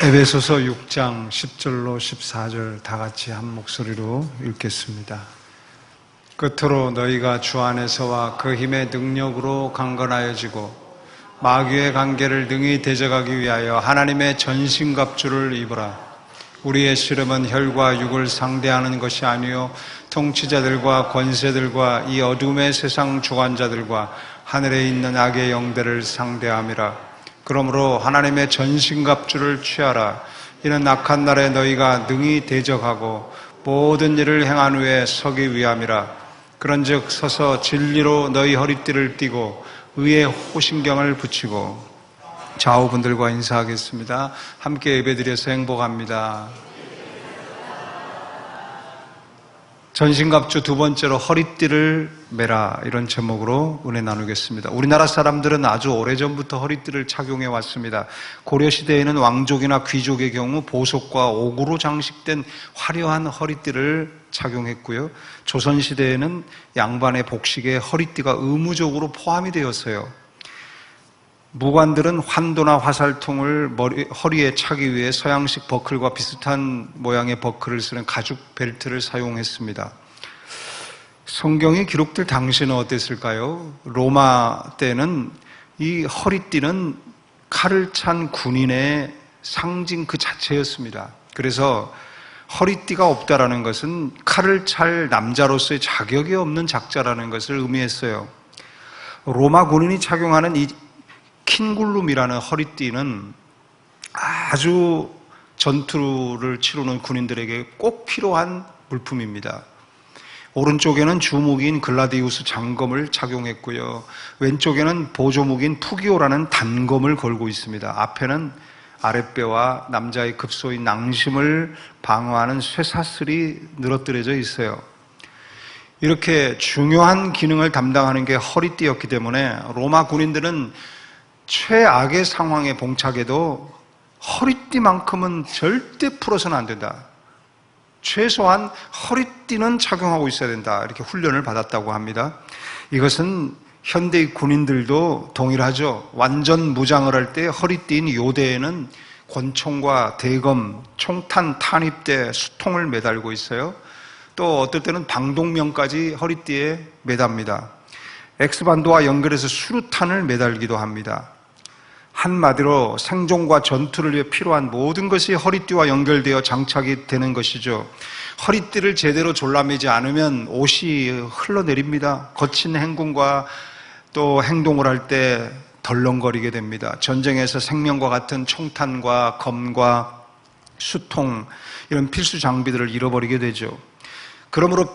에베소서 6장 10절로 14절 다 같이 한 목소리로 읽겠습니다. 끝으로 너희가 주 안에서와 그 힘의 능력으로 강건하여지고 마귀의 관계를 능히 대적하기 위하여 하나님의 전신갑주를 입으라. 우리의 씨름은 혈과 육을 상대하는 것이 아니요 통치자들과 권세들과 이 어둠의 세상 주관자들과 하늘에 있는 악의 영들을 상대함이라. 그러므로 하나님의 전신갑주를 취하라. 이는 악한 날에 너희가 능히 대적하고 모든 일을 행한 후에 서기 위함이라. 그런즉 서서 진리로 너희 허리띠를 띠고 의의 호신경을 붙이고. 좌우분들과 인사하겠습니다. 함께 예배드려서 행복합니다. 전신갑주 두 번째로 허리띠를 매라, 이런 제목으로 은혜 나누겠습니다. 우리나라 사람들은 아주 오래전부터 허리띠를 착용해 왔습니다. 고려시대에는 왕족이나 귀족의 경우 보석과 옥으로 장식된 화려한 허리띠를 착용했고요. 조선시대에는 양반의 복식에 허리띠가 의무적으로 포함이 되었어요. 무관들은 환도나 화살통을 허리에 차기 위해 서양식 버클과 비슷한 모양의 버클을 쓰는 가죽 벨트를 사용했습니다. 성경에 기록될 당시는 어땠을까요? 로마 때는 이 허리띠는 칼을 찬 군인의 상징 그 자체였습니다. 그래서 허리띠가 없다라는 것은 칼을 찰 남자로서의 자격이 없는 작자라는 것을 의미했어요. 로마 군인이 착용하는 이 킨굴룸이라는 허리띠는 아주 전투를 치르는 군인들에게 꼭 필요한 물품입니다. 오른쪽에는 주무기인 글라디우스 장검을 착용했고요. 왼쪽에는 보조무기인 푸기오라는 단검을 걸고 있습니다. 앞에는 아랫배와 남자의 급소인 낭심을 방어하는 쇠사슬이 늘어뜨려져 있어요. 이렇게 중요한 기능을 담당하는 게 허리띠였기 때문에 로마 군인들은 최악의 상황에 봉착해도 허리띠만큼은 절대 풀어서는 안 된다. 최소한 허리띠는 착용하고 있어야 된다. 이렇게 훈련을 받았다고 합니다. 이것은 현대의 군인들도 동일하죠. 완전 무장을 할 때 허리띠인 요대에는 권총과 대검, 총탄, 탄입대, 수통을 매달고 있어요. 또 어떨 때는 방독면까지 허리띠에 매답니다. X반도와 연결해서 수류탄을 매달기도 합니다. 한마디로 생존과 전투를 위해 필요한 모든 것이 허리띠와 연결되어 장착이 되는 것이죠. 허리띠를 제대로 졸라매지 않으면 옷이 흘러내립니다. 거친 행군과 또 행동을 할 때 덜렁거리게 됩니다. 전쟁에서 생명과 같은 총탄과 검과 수통, 이런 필수 장비들을 잃어버리게 되죠. 그러므로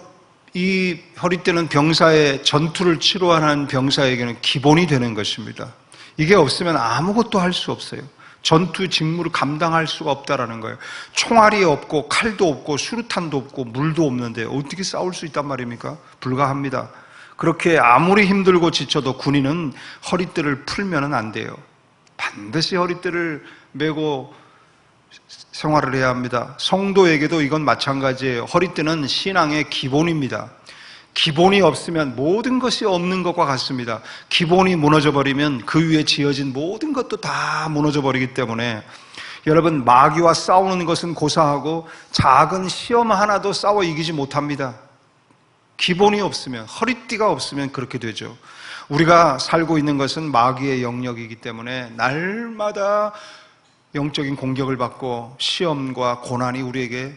이 허리띠는 병사의 전투를 치러하는 병사에게는 기본이 되는 것입니다. 이게 없으면 아무것도 할 수 없어요. 전투 직무를 감당할 수가 없다라는 거예요. 총알이 없고 칼도 없고 수류탄도 없고 물도 없는데 어떻게 싸울 수 있단 말입니까? 불가합니다. 그렇게 아무리 힘들고 지쳐도 군인은 허리띠를 풀면 안 돼요. 반드시 허리띠를 메고 생활을 해야 합니다. 성도에게도 이건 마찬가지예요. 허리띠는 신앙의 기본입니다. 기본이 없으면 모든 것이 없는 것과 같습니다. 기본이 무너져버리면 그 위에 지어진 모든 것도 다 무너져버리기 때문에 여러분, 마귀와 싸우는 것은 고사하고 작은 시험 하나도 싸워 이기지 못합니다. 기본이 없으면, 허리띠가 없으면 그렇게 되죠. 우리가 살고 있는 것은 마귀의 영역이기 때문에 날마다 영적인 공격을 받고 시험과 고난이 우리에게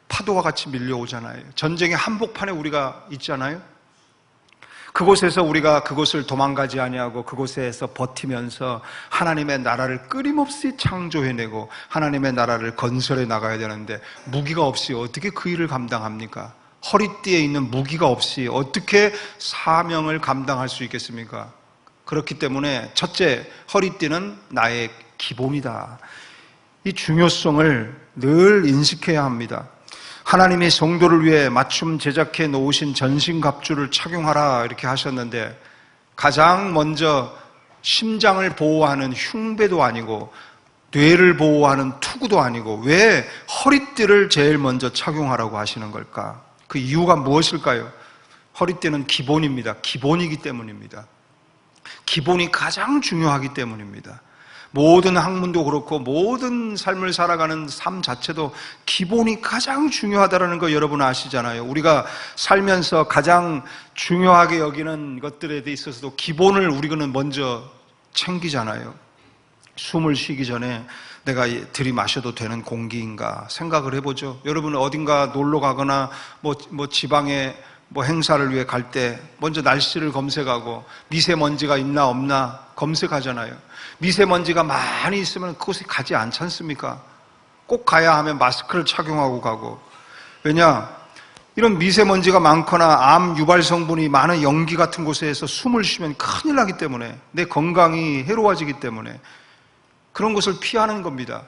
파도와 같이 밀려오잖아요. 전쟁의 한복판에 우리가 있잖아요. 그곳에서 우리가 그곳을 도망가지 아니하고 그곳에서 버티면서 하나님의 나라를 끊임없이 창조해내고 하나님의 나라를 건설해 나가야 되는데 무기가 없이 어떻게 그 일을 감당합니까? 허리띠에 있는 무기가 없이 어떻게 사명을 감당할 수 있겠습니까? 그렇기 때문에 첫째, 허리띠는 나의 기본이다. 이 중요성을 늘 인식해야 합니다. 하나님이 성도를 위해 맞춤 제작해 놓으신 전신갑주를 착용하라 이렇게 하셨는데 가장 먼저 심장을 보호하는 흉배도 아니고 뇌를 보호하는 투구도 아니고 왜 허리띠를 제일 먼저 착용하라고 하시는 걸까? 그 이유가 무엇일까요? 허리띠는 기본입니다. 기본이기 때문입니다. 기본이 가장 중요하기 때문입니다. 모든 학문도 그렇고 모든 삶을 살아가는 삶 자체도 기본이 가장 중요하다는 거 여러분 아시잖아요. 우리가 살면서 가장 중요하게 여기는 것들에 대해 있어서도 기본을 우리는 먼저 챙기잖아요. 숨을 쉬기 전에 내가 들이마셔도 되는 공기인가 생각을 해보죠. 여러분 어딘가 놀러 가거나 지방에 행사를 위해 갈 때 먼저 날씨를 검색하고 미세먼지가 있나 없나 검색하잖아요. 미세먼지가 많이 있으면 그곳에 가지 않지 않습니까? 꼭 가야 하면 마스크를 착용하고 가고. 왜냐? 이런 미세먼지가 많거나 암 유발 성분이 많은 연기 같은 곳에서 숨을 쉬면 큰일 나기 때문에, 내 건강이 해로워지기 때문에 그런 것을 피하는 겁니다.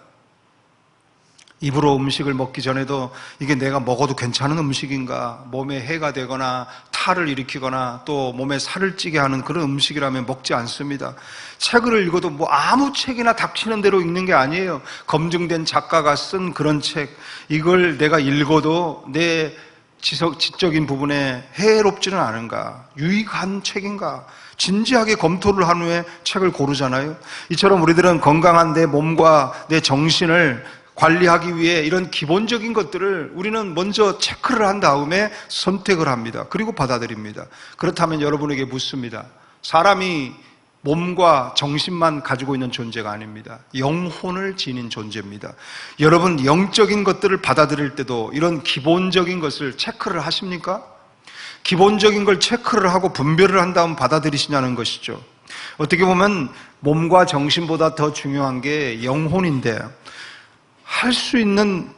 입으로 음식을 먹기 전에도 이게 내가 먹어도 괜찮은 음식인가, 몸에 해가 되거나 탈을 일으키거나 또 몸에 살을 찌게 하는 그런 음식이라면 먹지 않습니다. 책을 읽어도 아무 책이나 닥치는 대로 읽는 게 아니에요. 검증된 작가가 쓴 그런 책, 이걸 내가 읽어도 내 지적인 부분에 해롭지는 않은가, 유익한 책인가, 진지하게 검토를 한 후에 책을 고르잖아요. 이처럼 우리들은 건강한 내 몸과 내 정신을 관리하기 위해 이런 기본적인 것들을 우리는 먼저 체크를 한 다음에 선택을 합니다. 그리고 받아들입니다. 그렇다면 여러분에게 묻습니다. 사람이 몸과 정신만 가지고 있는 존재가 아닙니다. 영혼을 지닌 존재입니다. 여러분 영적인 것들을 받아들일 때도 이런 기본적인 것을 체크를 하십니까? 기본적인 걸 체크를 하고 분별을 한 다음 받아들이시냐는 것이죠. 어떻게 보면 몸과 정신보다 더 중요한 게 영혼인데, 할 수 있는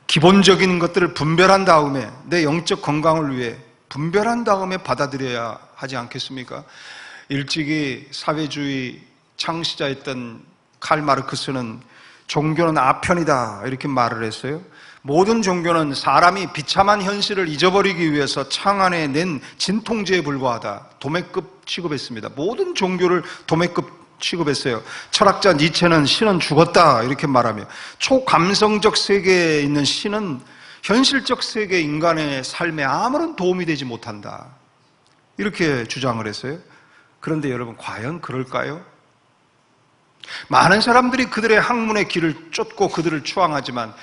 기본적인 것들을 분별한 다음에 내 영적 건강을 위해 분별한 다음에 받아들여야 하지 않겠습니까? 일찍이 사회주의 창시자였던 칼 마르크스는 종교는 아편이다 이렇게 말을 했어요. 모든 종교는 사람이 비참한 현실을 잊어버리기 위해서 창안에 낸 진통제에 불과하다. 도매급 취급했습니다. 모든 종교를 도매급 취급했어요. 철학자 니체는 신은 죽었다 이렇게 말하며, 초감성적 세계에 있는 신은 현실적 세계 인간의 삶에 아무런 도움이 되지 못한다 이렇게 주장을 했어요. 그런데 여러분 과연 그럴까요? 많은 사람들이 그들의 학문의 길을 쫓고 그들을 추앙하지만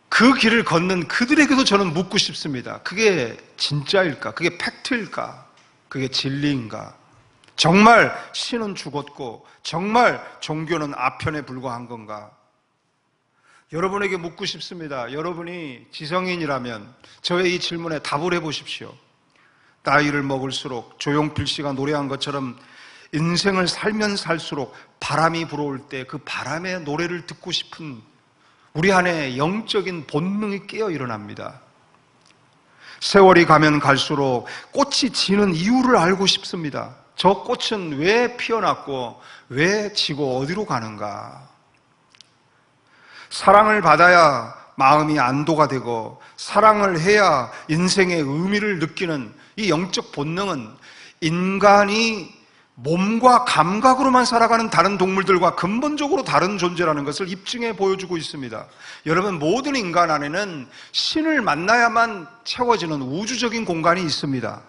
그 길을 걷는 그들에게도 저는 묻고 싶습니다. 그게 진짜일까? 그게 팩트일까? 그게 진리인가? 정말 신은 죽었고 정말 종교는 아편에 불과한 건가? 여러분에게 묻고 싶습니다. 여러분이 지성인이라면 저의 이 질문에 답을 해보십시오. 나이를 먹을수록 조용필 씨가 노래한 것처럼 인생을 살면 살수록 바람이 불어올 때 그 바람의 노래를 듣고 싶은 우리 안에 영적인 본능이 깨어 일어납니다. 세월이 가면 갈수록 꽃이 지는 이유를 알고 싶습니다. 저 꽃은 왜 피어났고 왜 지고 어디로 가는가? 사랑을 받아야 마음이 안도가 되고 사랑을 해야 인생의 의미를 느끼는 이 영적 본능은 인간이 몸과 감각으로만 살아가는 다른 동물들과 근본적으로 다른 존재라는 것을 입증해 보여주고 있습니다. 여러분, 모든 인간 안에는 신을 만나야만 채워지는 우주적인 공간이 있습니다.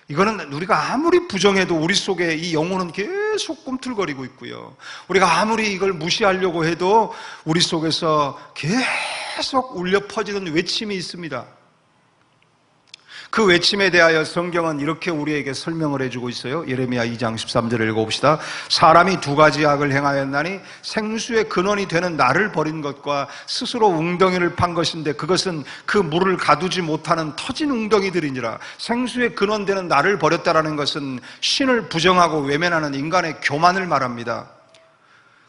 이거는 우리가 아무리 부정해도 우리 속에 이 영혼은 계속 꿈틀거리고 있고요. 우리가 아무리 이걸 무시하려고 해도 우리 속에서 계속 울려 퍼지는 외침이 있습니다. 그 외침에 대하여 성경은 이렇게 우리에게 설명을 해주고 있어요. 예레미야 2장 13절을 읽어봅시다. 사람이 두 가지 악을 행하였나니 생수의 근원이 되는 나를 버린 것과 스스로 웅덩이를 판 것인데 그것은 그 물을 가두지 못하는 터진 웅덩이들이니라. 생수의 근원 되는 나를 버렸다라는 것은 신을 부정하고 외면하는 인간의 교만을 말합니다.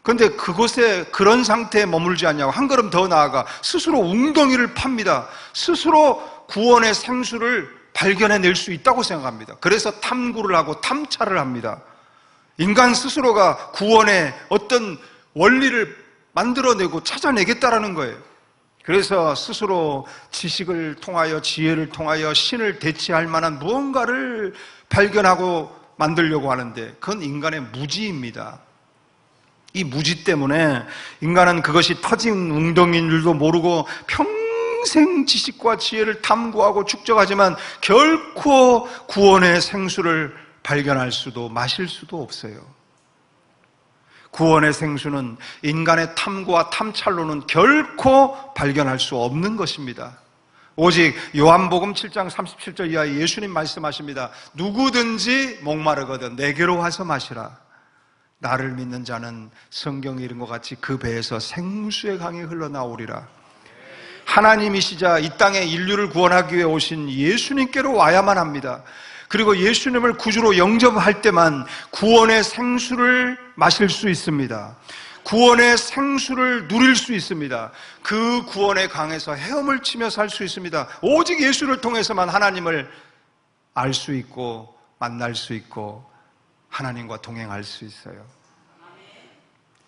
그런데 그곳에 그런 상태에 머물지 않냐고 한 걸음 더 나아가 스스로 웅덩이를 팝니다. 스스로 구원의 생수를 발견해낼 수 있다고 생각합니다. 그래서 탐구를 하고 탐찰을 합니다. 인간 스스로가 구원의 어떤 원리를 만들어내고 찾아내겠다라는 거예요. 그래서 스스로 지식을 통하여 지혜를 통하여 신을 대체할 만한 무언가를 발견하고 만들려고 하는데 그건 인간의 무지입니다. 이 무지 때문에 인간은 그것이 터진 웅덩이인 줄도 모르고 평생 지식과 지혜를 탐구하고 축적하지만 결코 구원의 생수를 발견할 수도 마실 수도 없어요. 구원의 생수는 인간의 탐구와 탐찰로는 결코 발견할 수 없는 것입니다. 오직 요한복음 7장 37절 이하에 예수님 말씀하십니다. 누구든지 목마르거든 내게로 와서 마시라. 나를 믿는 자는 성경에 이른 것 같이 그 배에서 생수의 강이 흘러나오리라. 하나님이시자 이 땅에 인류를 구원하기 위해 오신 예수님께로 와야만 합니다. 그리고 예수님을 구주로 영접할 때만 구원의 생수를 마실 수 있습니다. 구원의 생수를 누릴 수 있습니다. 그 구원의 강에서 헤엄을 치며 살 수 있습니다. 오직 예수를 통해서만 하나님을 알 수 있고 만날 수 있고 하나님과 동행할 수 있어요.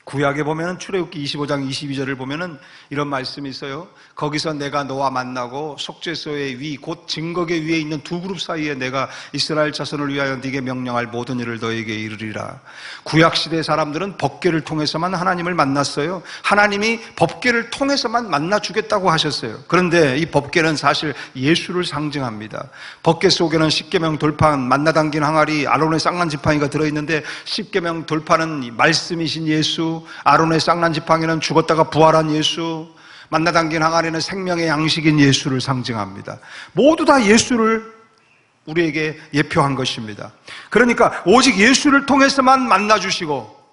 구약에 보면 출애굽기 25장 22절을 보면 이런 말씀이 있어요. 거기서 내가 너와 만나고 속죄소의 위 곧 증거계 위에 있는 두 그룹 사이에 내가 이스라엘 자손을 위하여 네게 명령할 모든 일을 너에게 이르리라. 구약시대 사람들은 법궤를 통해서만 하나님을 만났어요. 하나님이 법궤를 통해서만 만나주겠다고 하셨어요. 그런데 이 법궤는 사실 예수를 상징합니다. 법궤 속에는 십계명 돌판, 만나 담긴 항아리, 아론의 쌍난 지팡이가 들어있는데 십계명 돌판은 말씀이신 예수, 아론의 쌍난 지팡이는 죽었다가 부활한 예수, 만나 담긴 항아리는 생명의 양식인 예수를 상징합니다. 모두 다 예수를 우리에게 예표한 것입니다. 그러니까 오직 예수를 통해서만 만나주시고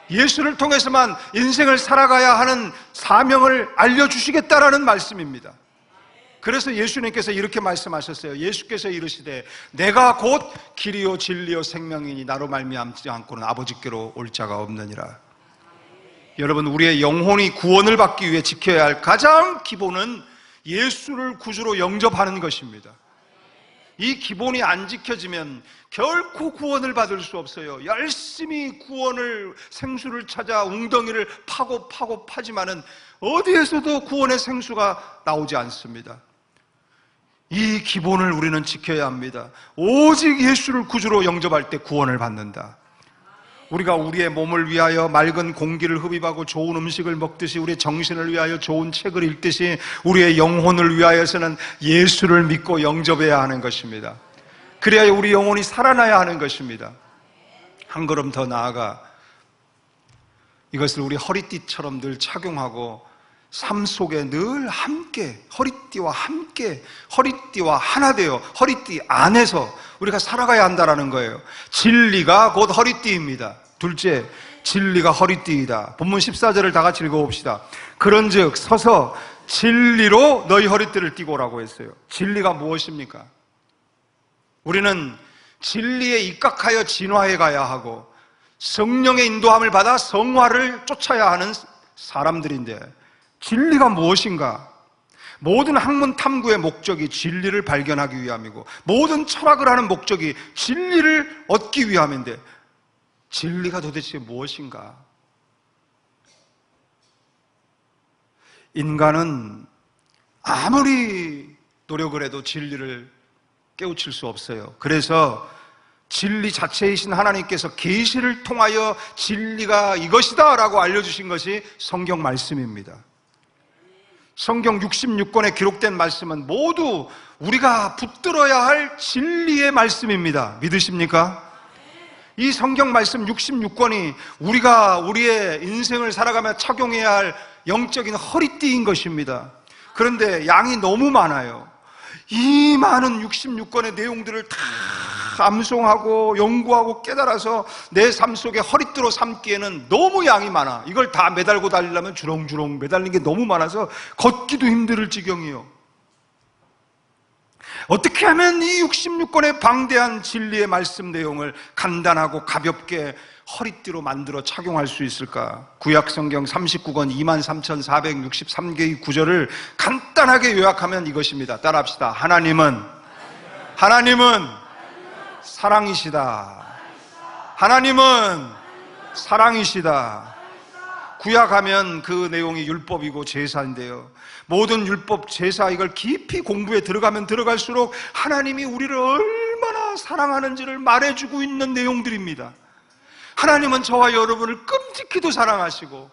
예수를 통해서만 인생을 살아가야 하는 사명을 알려주시겠다라는 말씀입니다. 그래서 예수님께서 이렇게 말씀하셨어요. 예수께서 이르시되 내가 곧 길이요 진리요 생명이니 나로 말미암지 않고는 아버지께로 올 자가 없느니라. 여러분, 우리의 영혼이 구원을 받기 위해 지켜야 할 가장 기본은 예수를 구주로 영접하는 것입니다. 이 기본이 안 지켜지면 결코 구원을 받을 수 없어요. 열심히 구원을 생수를 찾아 웅덩이를 파고 파지만은 어디에서도 구원의 생수가 나오지 않습니다. 이 기본을 우리는 지켜야 합니다. 오직 예수를 구주로 영접할 때 구원을 받는다. 우리가 우리의 몸을 위하여 맑은 공기를 흡입하고 좋은 음식을 먹듯이 우리의 정신을 위하여 좋은 책을 읽듯이 우리의 영혼을 위하여서는 예수를 믿고 영접해야 하는 것입니다. 그래야 우리 영혼이 살아나야 하는 것입니다. 한 걸음 더 나아가 이것을 우리 허리띠처럼 늘 착용하고 삶 속에 늘 함께 허리띠와 함께 허리띠와 하나 되어 허리띠 안에서 우리가 살아가야 한다는 거예요. 진리가 곧 허리띠입니다. 둘째, 진리가 허리띠이다. 본문 14절을 다 같이 읽어봅시다. 그런즉 서서 진리로 너희 허리띠를 띠고 오라고 했어요. 진리가 무엇입니까? 우리는 진리에 입각하여 진화해 가야 하고 성령의 인도함을 받아 성화를 쫓아야 하는 사람들인데 진리가 무엇인가? 모든 학문 탐구의 목적이 진리를 발견하기 위함이고 모든 철학을 하는 목적이 진리를 얻기 위함인데 진리가 도대체 무엇인가? 인간은 아무리 노력을 해도 진리를 깨우칠 수 없어요. 그래서 진리 자체이신 하나님께서 계시를 통하여 진리가 이것이다 라고 알려주신 것이 성경 말씀입니다. 성경 66권에 기록된 말씀은 모두 우리가 붙들어야 할 진리의 말씀입니다. 믿으십니까? 이 성경 말씀 66권이 우리가 우리의 인생을 살아가며 착용해야 할 영적인 허리띠인 것입니다. 그런데 양이 너무 많아요. 이 많은 66권의 내용들을 다 암송하고 연구하고 깨달아서 내 삶 속에 허리띠로 삼기에는 너무 양이 많아. 이걸 다 매달고 다니려면 주렁주렁 매달리는 게 너무 많아서 걷기도 힘들 지경이요. 어떻게 하면 이 66권의 방대한 진리의 말씀 내용을 간단하고 가볍게 허리띠로 만들어 착용할 수 있을까? 구약 성경 39권 23,463개의 구절을 간단하게 요약하면 이것입니다. 따라합시다. 하나님은 사랑이시다. 하나님은 사랑이시다. 구약하면 그 내용이 율법이고 제사인데요. 모든 율법, 제사 이걸 깊이 공부에 들어가면 들어갈수록 하나님이 우리를 얼마나 사랑하는지를 말해주고 있는 내용들입니다. 하나님은 저와 여러분을 끔찍히도 사랑하시고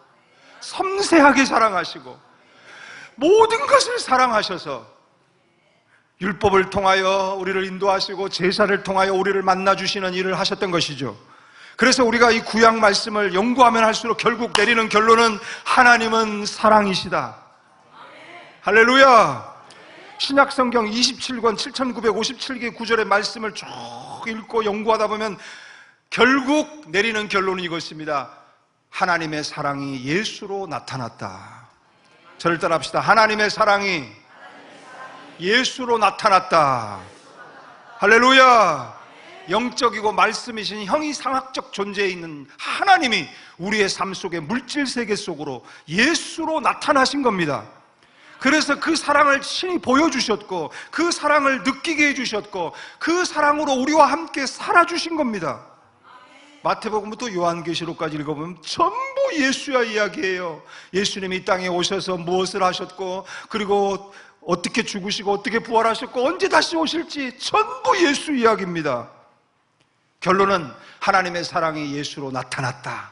섬세하게 사랑하시고 모든 것을 사랑하셔서 율법을 통하여 우리를 인도하시고 제사를 통하여 우리를 만나주시는 일을 하셨던 것이죠. 그래서 우리가 이 구약 말씀을 연구하면 할수록 결국 내리는 결론은 하나님은 사랑이시다. 할렐루야. 신약 성경 27권 7957개 구절의 말씀을 쭉 읽고 연구하다 보면 결국 내리는 결론은 이것입니다. 하나님의 사랑이 예수로 나타났다. 저를 따라합시다. 하나님의 사랑이 예수로 나타났다. 할렐루야. 영적이고 말씀이신 형이상학적 존재에 있는 하나님이 우리의 삶 속에 물질 세계 속으로 예수로 나타나신 겁니다. 그래서 그 사랑을 친히 보여주셨고 그 사랑을 느끼게 해주셨고 그 사랑으로 우리와 함께 살아주신 겁니다. 마태복음부터 요한계시록까지 읽어보면 전부 예수의 이야기예요. 예수님이 이 땅에 오셔서 무엇을 하셨고 그리고 어떻게 죽으시고 어떻게 부활하셨고 언제 다시 오실지 전부 예수 이야기입니다. 결론은 하나님의 사랑이 예수로 나타났다.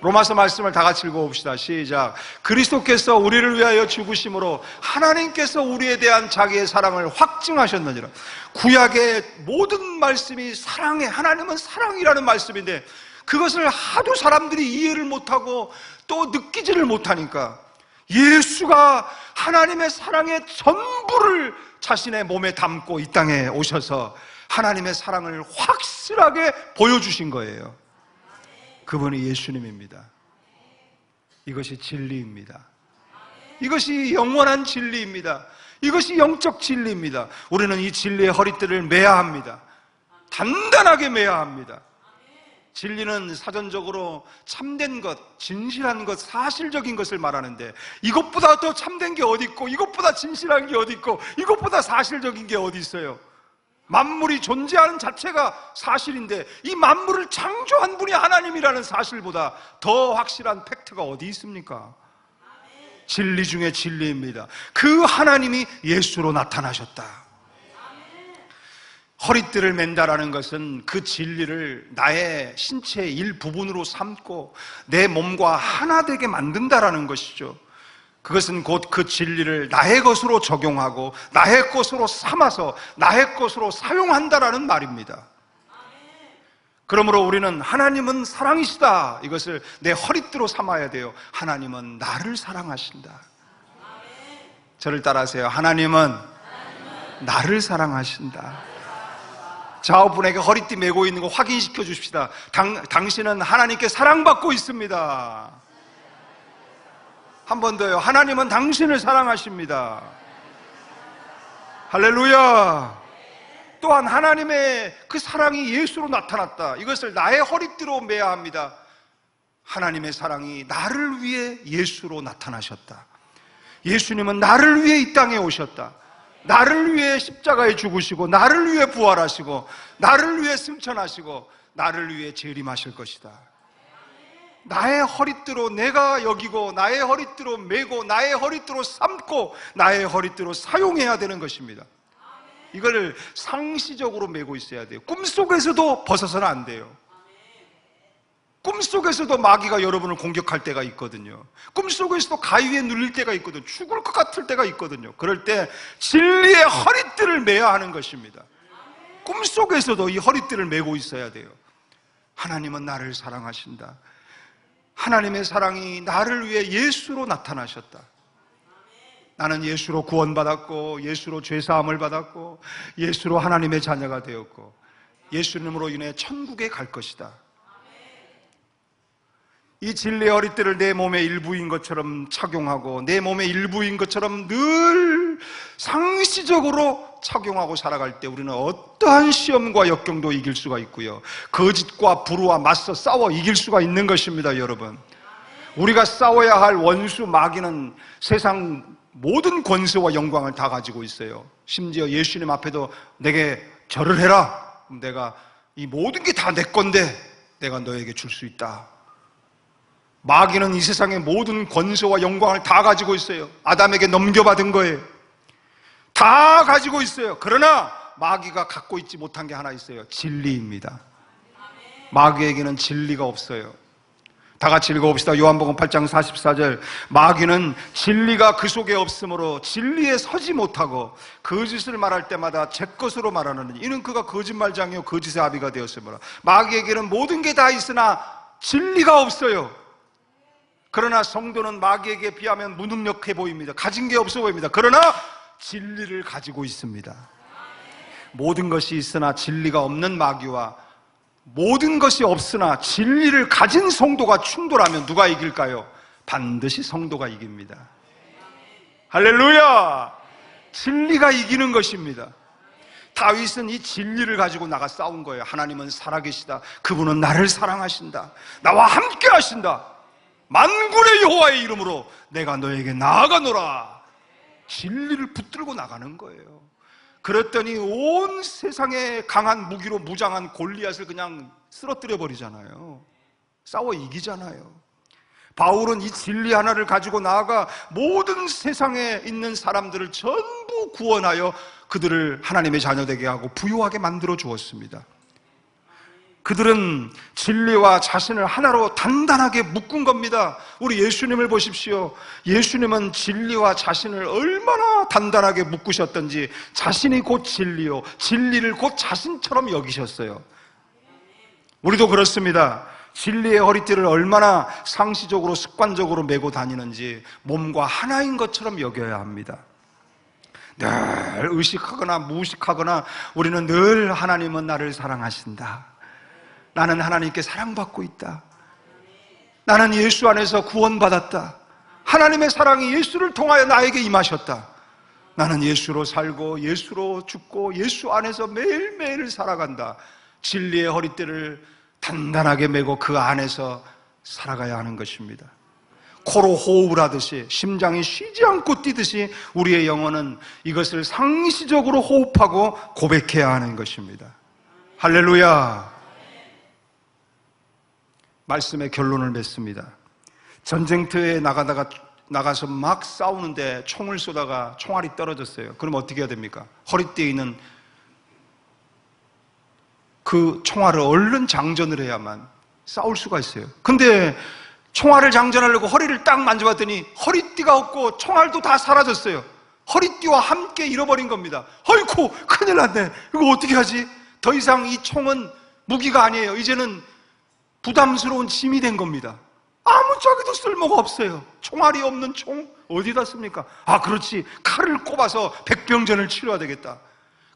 로마서 말씀을 다 같이 읽어봅시다. 시작. 그리스도께서 우리를 위하여 죽으심으로 하나님께서 우리에 대한 자기의 사랑을 확증하셨느니라. 구약의 모든 말씀이 사랑해, 하나님은 사랑이라는 말씀인데 그것을 하도 사람들이 이해를 못하고 또 느끼지를 못하니까 예수가 하나님의 사랑의 전부를 자신의 몸에 담고 이 땅에 오셔서 하나님의 사랑을 확실하게 보여주신 거예요. 그분이 예수님입니다. 이것이 진리입니다. 이것이 영원한 진리입니다. 이것이 영적 진리입니다. 우리는 이 진리의 허리띠를 매야 합니다. 단단하게 매야 합니다. 진리는 사전적으로 참된 것, 진실한 것, 사실적인 것을 말하는데 이것보다 더 참된 게 어디 있고 이것보다 진실한 게 어디 있고 이것보다 사실적인 게 어디 있어요? 만물이 존재하는 자체가 사실인데 이 만물을 창조한 분이 하나님이라는 사실보다 더 확실한 팩트가 어디 있습니까? 진리 중에 진리입니다. 그 하나님이 예수로 나타나셨다. 허리띠를 맨다라는 것은 그 진리를 나의 신체의 일부분으로 삼고 내 몸과 하나 되게 만든다라는 것이죠. 그것은 곧 그 진리를 나의 것으로 적용하고 나의 것으로 삼아서 나의 것으로 사용한다라는 말입니다. 그러므로 우리는 하나님은 사랑이시다, 이것을 내 허리띠로 삼아야 돼요. 하나님은 나를 사랑하신다. 저를 따라하세요. 하나님은 나를 사랑하신다. 좌우분에게 허리띠 메고 있는 거 확인시켜 주십시다. 당신은 하나님께 사랑받고 있습니다. 한 번 더요. 하나님은 당신을 사랑하십니다. 할렐루야. 또한 하나님의 그 사랑이 예수로 나타났다. 이것을 나의 허리띠로 매야 합니다. 하나님의 사랑이 나를 위해 예수로 나타나셨다. 예수님은 나를 위해 이 땅에 오셨다. 나를 위해 십자가에 죽으시고 나를 위해 부활하시고 나를 위해 승천하시고 나를 위해 재림하실 것이다. 나의 허리띠로 내가 여기고 나의 허리띠로 메고 나의 허리띠로 삼고 나의 허리띠로 사용해야 되는 것입니다. 이걸 상시적으로 메고 있어야 돼요. 꿈속에서도 벗어서는 안 돼요. 꿈속에서도 마귀가 여러분을 공격할 때가 있거든요. 꿈속에서도 가위에 눌릴 때가 있거든요. 죽을 것 같을 때가 있거든요. 그럴 때 진리의 허리띠를 매야 하는 것입니다. 꿈속에서도 이 허리띠를 메고 있어야 돼요. 하나님은 나를 사랑하신다. 하나님의 사랑이 나를 위해 예수로 나타나셨다. 나는 예수로 구원받았고 예수로 죄사함을 받았고 예수로 하나님의 자녀가 되었고 예수님으로 인해 천국에 갈 것이다. 이 진리의 허리띠를 내 몸의 일부인 것처럼 착용하고 내 몸의 일부인 것처럼 늘 상시적으로 착용하고 살아갈 때 우리는 어떠한 시험과 역경도 이길 수가 있고요, 거짓과 불의와 맞서 싸워 이길 수가 있는 것입니다. 여러분, 우리가 싸워야 할 원수 마귀는 세상 모든 권세와 영광을 다 가지고 있어요. 심지어 예수님 앞에도 내게 절을 해라, 그럼 내가 이 모든 게 다 내 건데 내가 너에게 줄 수 있다. 마귀는 이 세상의 모든 권세와 영광을 다 가지고 있어요. 아담에게 넘겨받은 거예요. 다 가지고 있어요. 그러나 마귀가 갖고 있지 못한 게 하나 있어요. 진리입니다. 마귀에게는 진리가 없어요. 다 같이 읽어봅시다. 요한복음 8장 44절. 마귀는 진리가 그 속에 없으므로 진리에 서지 못하고 거짓을 말할 때마다 제 것으로 말하느니 이는 그가 거짓말장이요 거짓의 아비가 되었으므로. 마귀에게는 모든 게 다 있으나 진리가 없어요. 그러나 성도는 마귀에게 비하면 무능력해 보입니다. 가진 게 없어 보입니다. 그러나 진리를 가지고 있습니다. 모든 것이 있으나 진리가 없는 마귀와 모든 것이 없으나 진리를 가진 성도가 충돌하면 누가 이길까요? 반드시 성도가 이깁니다. 할렐루야! 진리가 이기는 것입니다. 다윗은 이 진리를 가지고 나가 싸운 거예요. 하나님은 살아계시다. 그분은 나를 사랑하신다. 나와 함께 하신다. 만군의 여호와의 이름으로 내가 너에게 나아가노라. 진리를 붙들고 나가는 거예요. 그랬더니 온 세상에 강한 무기로 무장한 골리앗을 그냥 쓰러뜨려 버리잖아요. 싸워 이기잖아요. 바울은 이 진리 하나를 가지고 나아가 모든 세상에 있는 사람들을 전부 구원하여 그들을 하나님의 자녀되게 하고 부유하게 만들어 주었습니다. 그들은 진리와 자신을 하나로 단단하게 묶은 겁니다. 우리 예수님을 보십시오. 예수님은 진리와 자신을 얼마나 단단하게 묶으셨던지 자신이 곧 진리요 진리를 곧 자신처럼 여기셨어요. 우리도 그렇습니다. 진리의 허리띠를 얼마나 상시적으로 습관적으로 메고 다니는지 몸과 하나인 것처럼 여겨야 합니다. 늘 의식하거나 무의식하거나 우리는 늘 하나님은 나를 사랑하신다. 나는 하나님께 사랑받고 있다. 나는 예수 안에서 구원받았다. 하나님의 사랑이 예수를 통하여 나에게 임하셨다. 나는 예수로 살고 예수로 죽고 예수 안에서 매일매일 살아간다. 진리의 허리띠를 단단하게 메고 그 안에서 살아가야 하는 것입니다. 코로 호흡을 하듯이 심장이 쉬지 않고 뛰듯이 우리의 영혼은 이것을 상시적으로 호흡하고 고백해야 하는 것입니다. 할렐루야. 말씀의 결론을 맺습니다. 전쟁터에 나가서 막 싸우는데 총을 쏘다가 총알이 떨어졌어요. 그럼 어떻게 해야 됩니까? 허리띠에 있는 그 총알을 얼른 장전을 해야만 싸울 수가 있어요. 근데 총알을 장전하려고 허리를 딱 만져봤더니 허리띠가 없고 총알도 다 사라졌어요. 허리띠와 함께 잃어버린 겁니다. 어이쿠, 큰일 났네. 이거 어떻게 하지? 더 이상 이 총은 무기가 아니에요. 이제는 부담스러운 짐이 된 겁니다. 아무짝에도 쓸모가 없어요. 총알이 없는 총 어디다 씁니까? 아, 그렇지. 칼을 꼽아서 백병전을 치러야 되겠다.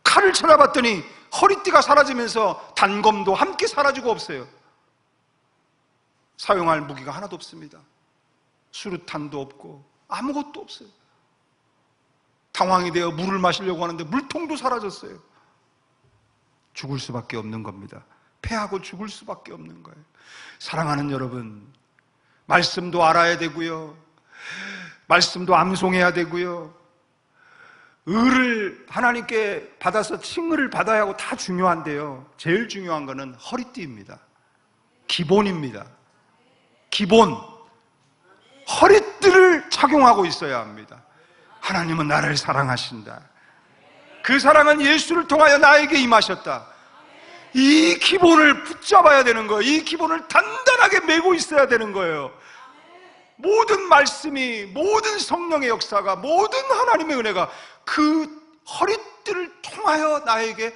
칼을 찾아봤더니 허리띠가 사라지면서 단검도 함께 사라지고 없어요. 사용할 무기가 하나도 없습니다. 수류탄도 없고 아무것도 없어요. 당황이 되어 물을 마시려고 하는데 물통도 사라졌어요. 죽을 수밖에 없는 겁니다. 패하고 죽을 수밖에 없는 거예요. 사랑하는 여러분, 말씀도 알아야 되고요, 말씀도 암송해야 되고요, 의를 하나님께 받아서 칭의를 받아야 하고 다 중요한데요, 제일 중요한 것은 허리띠입니다. 기본입니다. 기본. 허리띠를 착용하고 있어야 합니다. 하나님은 나를 사랑하신다. 그 사랑은 예수를 통하여 나에게 임하셨다. 이 기본을 붙잡아야 되는 거예요. 이 기본을 단단하게 메고 있어야 되는 거예요. 모든 말씀이, 모든 성령의 역사가, 모든 하나님의 은혜가 그 허리띠를 통하여 나에게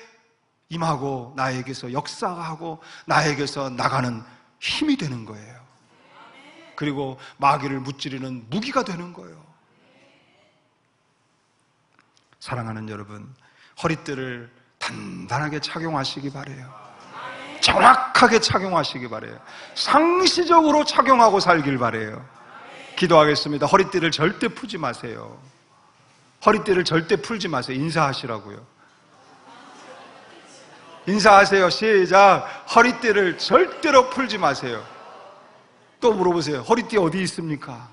임하고 나에게서 역사하고 나에게서 나가는 힘이 되는 거예요. 그리고 마귀를 무찌르는 무기가 되는 거예요. 사랑하는 여러분, 허리띠를 단단하게 착용하시기 바래요. 정확하게 착용하시기 바래요. 상시적으로 착용하고 살길 바래요. 기도하겠습니다. 허리띠를 절대 풀지 마세요. 허리띠를 절대 풀지 마세요. 인사하시라고요. 인사하세요. 시작. 허리띠를 절대로 풀지 마세요. 또 물어보세요. 허리띠 어디 있습니까?